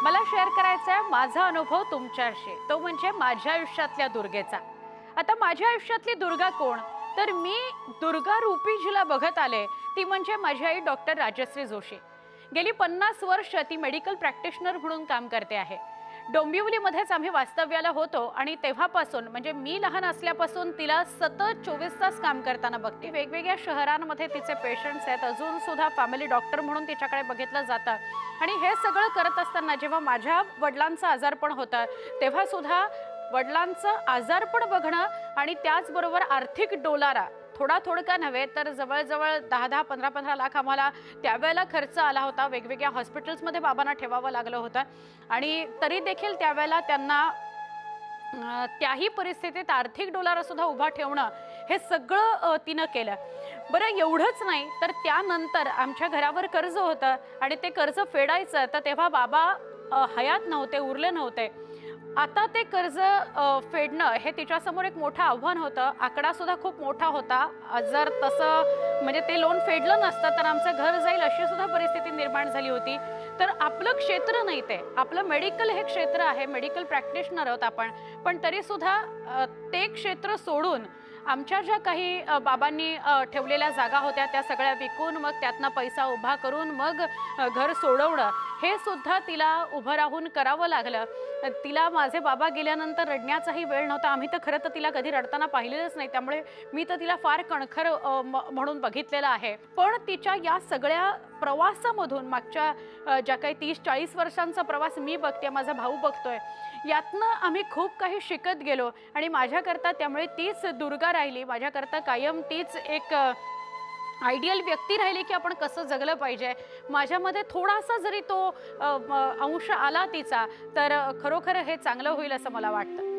मला शेअर करायचा आहे माझा अनुभव तुमच्याशी, तो म्हणजे माझ्या आयुष्यातल्या दुर्गेचा। आता माझ्या आयुष्यातली दुर्गा कोण? तर मी दुर्गा रूपी जिला बघत आले ती म्हणजे माझी आई डॉक्टर राजश्री जोशी। गेली 50 वर्ष ती मेडिकल प्रॅक्टिशनर म्हणून काम करते आहे। डोंबिवलीमध्येच आम्ही वास्तव्याला होतो आणि तेव्हापासून म्हणजे मी लहान असल्यापासून तिला सतत 24 तास काम करताना बघते। वेगवेगळ्या शहरांमध्ये तिचे पेशंट्स आहेत, अजून सुद्धा फॅमिली डॉक्टर म्हणून तिच्याकडे बघितलं जातं। आणि हे सगळं करत असताना जेव्हा माझ्या वडिलांचं आजारपण होतं तेव्हा सुद्धा वडिलांचं आजारपण बघणं आणि त्याचबरोबर आर्थिक डोलारा थोडा थोडका नव्हे तर जवळजवळ 10-10, 15-15 लाख आम्हाला त्यावेळेला खर्च आला होता। वेगवेगळ्या हॉस्पिटल्समध्ये बाबांना ठेवावं लागलं होतं आणि तरी देखील त्यावेळेला त्यांना त्याही परिस्थितीत आर्थिक डोलारा सुद्धा उभा ठेवणं हे सगळं तिनं केलं। बरं एवढंच नाही तर त्यानंतर आमच्या घरावर कर्ज होतं आणि ते कर्ज फेडायचं तर तेव्हा बाबा हयात नव्हते, उरले नव्हते। आता ते कर्ज फेडणं हे तिच्यासमोर एक मोठं आव्हान होतं। आकडा सुद्धा खूप मोठा होता। जर तसं म्हणजे ते लोन फेडलं नसतं तर आमचं घर जाईल अशी सुद्धा परिस्थिती निर्माण झाली होती। तर आपलं क्षेत्र नाही, ते आपलं मेडिकल हे क्षेत्र आहे, मेडिकल प्रॅक्टिशनर आहोत आपण, पण तरी सुद्धा ते क्षेत्र सोडून आमच्या ज्या काही बाबांनी ठेवलेल्या जागा होत्या त्या सगळ्या विकून मग त्यातनं पैसा उभा करून मग घर सोडवणं हे सुद्धा तिला उभं राहून करावं लागलं। तिला माझे बाबा गेल्यानंतर रडण्याचाही वेळ नव्हता। आम्ही तर खरं तर तिला कधी रडताना पाहिलेलंच नाही, त्यामुळे मी तर तिला फार कणखर म्हणून बघितलेलं आहे। पण तिच्या या सगळ्या प्रवासामधून मागच्या ज्या काही 30-40 वर्षांचा प्रवास मी बघते, माझा भाऊ बघतोय, यातनं आम्ही खूप काही शिकत गेलो आणि माझ्याकरता त्यामुळे तीच दुर्गा राहिली। माझ्याकरता कायम तीच एक आयडियल व्यक्ती राहिली की आपण कसं जगलं पाहिजे। माझ्यामध्ये थोडासा जरी तो अंश आला तिचा तर खरोखर हे चांगलं होईल असं मला वाटतं।